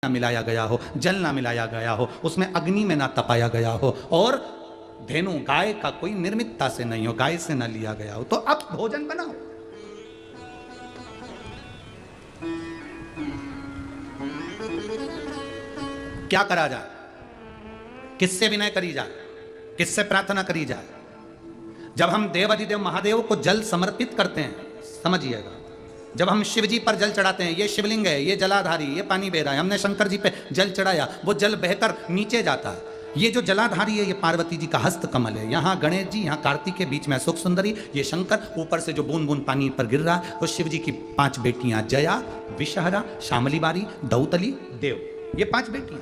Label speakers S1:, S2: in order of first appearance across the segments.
S1: मिलाया गया हो, जल ना मिलाया गया हो, उसमें अग्नि में ना तपाया गया हो, और धेनु गाय का कोई निर्मितता से नहीं हो, गाय से ना लिया गया हो, तो अब भोजन बनाओ। क्या करा जाए, किससे विनय करी जाए, किससे प्रार्थना करी जाए? जब हम देवाधिदेव महादेव को जल समर्पित करते हैं, समझिएगा, जब हम शिव जी पर जल चढ़ाते हैं, ये शिवलिंग है, ये जलाधारी, ये पानी बह रहा है, हमने शंकर जी पे जल चढ़ाया, वो जल बहकर नीचे जाता है, ये जो जलाधारी है ये पार्वती जी का हस्त कमल है, यहाँ गणेश जी, यहाँ कार्तिक के बीच में सुख सुंदरी, ये शंकर, ऊपर से जो बूंद बूंद पानी पर गिर रहा है वो शिव जी की 5 बेटियां, जया, विषहरा, शामली बारी, दौतली, देव, ये 5 बेटियां।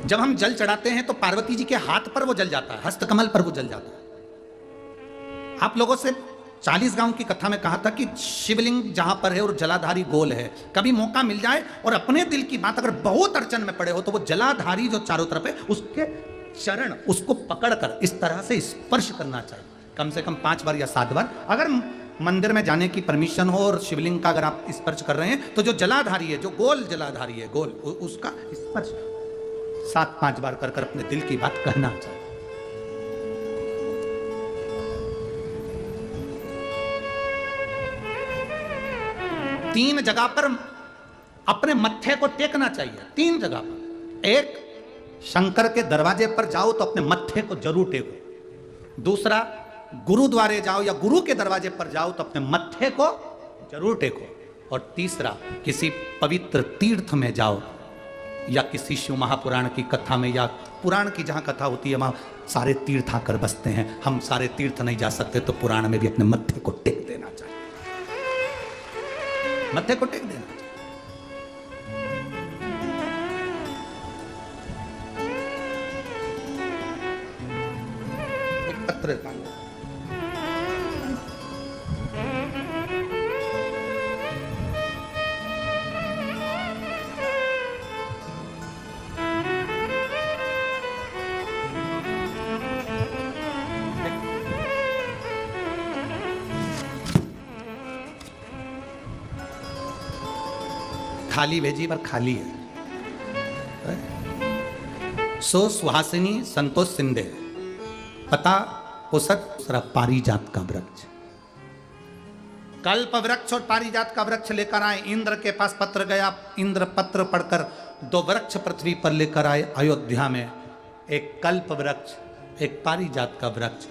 S1: जब हम जल चढ़ाते हैं तो पार्वती जी के हाथ पर वो जल जाता है, हस्तकमल पर वो जल जाता है। आप लोगों से 40 गांव की कथा में कहा था कि शिवलिंग जहां पर है और जलाधारी गोल है, कभी मौका मिल जाए और अपने दिल की बात अगर बहुत अड़चन में पड़े हो तो वो जलाधारी जो चारों तरफ है उसके चरण, उसको पकड़कर इस तरह से स्पर्श करना चाहिए, कम से कम 5 बार या 7 बार। अगर मंदिर में जाने की परमिशन हो और शिवलिंग का अगर आप स्पर्श कर रहे हैं तो जो जलाधारी है, जो गोल जलाधारी है, गोल, उसका स्पर्श 7-5 बार कर अपने दिल की बात कहना चाहिए। तीन जगह पर अपने मत्थे को टेकना चाहिए, 3 जगह पर। एक, शंकर के दरवाजे पर जाओ तो अपने मत्थे को जरूर टेको। दूसरा, गुरुद्वारे जाओ या गुरु के दरवाजे पर जाओ तो अपने मत्थे को जरूर टेको। और तीसरा, किसी पवित्र तीर्थ में जाओ या किसी शिव महापुराण की कथा में या पुराण की जहां कथा होती है वहां सारे तीर्थ आकर बसते हैं। हम सारे तीर्थ नहीं जा सकते तो पुराण में भी अपने मत्थे को टेक देना चाहिए, मत्थे को टेक देना चाहिए। एक पत्र खाली भेजी पर खाली है। सो सुहासिनी संतोष सिंधे, पता पुसत पारिजात का वृक्ष, कल्प वृक्ष और पारिजात का वृक्ष लेकर आए। इंद्र के पास पत्र गया, इंद्र पत्र पढ़कर 2 वृक्ष पृथ्वी पर लेकर आए अयोध्या में, एक कल्प वृक्ष, एक पारिजात का वृक्ष।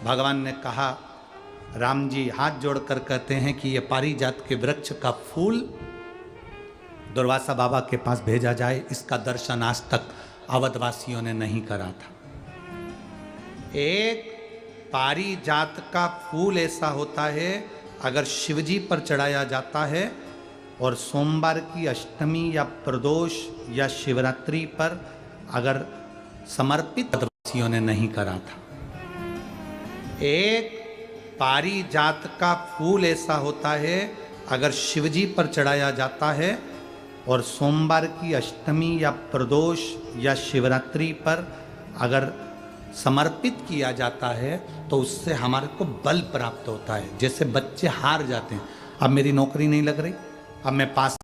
S1: भगवान ने कहा, राम जी हाथ जोड़कर कहते हैं कि ये पारिजात के वृक्ष का फूल दुर्वासा बाबा के पास भेजा जाए, इसका दर्शन आज तक अवधवासियों ने नहीं करा था। एक पारिजात का फूल ऐसा होता है, अगर शिवजी पर चढ़ाया जाता है और सोमवार की अष्टमी या प्रदोष या शिवरात्रि पर अगर समर्पित, अवधवासियों ने नहीं करा था। एक पारिजात का फूल ऐसा होता है, अगर शिवजी पर चढ़ाया जाता है और सोमवार की अष्टमी या प्रदोष या शिवरात्रि पर अगर समर्पित किया जाता है तो उससे हमारे को बल प्राप्त होता है। जैसे बच्चे हार जाते हैं, अब मेरी नौकरी नहीं लग रही, अब मैं पास,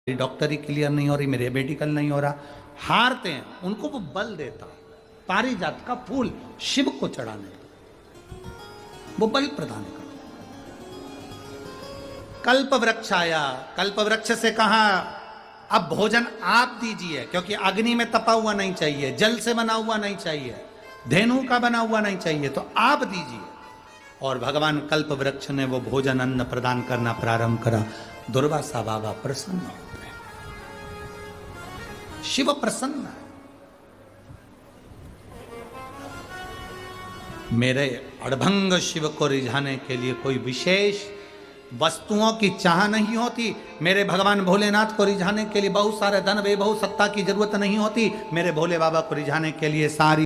S1: डॉक्टरी क्लियर नहीं हो रही, मेरे मेडिकल नहीं हो रहा, हारते हैं, उनको वो बल देता। पारिजात का फूल शिव को चढ़ाने वो बल प्रदान करता। कल्प वृक्ष आया, कल्प वृक्ष से कहा अब भोजन आप दीजिए, क्योंकि अग्नि में तपा हुआ नहीं चाहिए, जल से बना हुआ नहीं चाहिए, धेनु का बना हुआ नहीं चाहिए, तो आप दीजिए। और भगवान कल्प वृक्ष ने वो भोजन अन्न प्रदान करना प्रारंभ करा। दुर्वासा बाबा प्रसन्न हो गए, शिव प्रसन्न है। मेरे अड़भंग शिव को रिझाने के लिए कोई विशेष वस्तुओं की चाह नहीं होती। मेरे भगवान भोलेनाथ को रिझाने के लिए बहुत सारे धन वैभव सत्ता की जरूरत नहीं होती। मेरे भोले बाबा को रिझाने के लिए सारी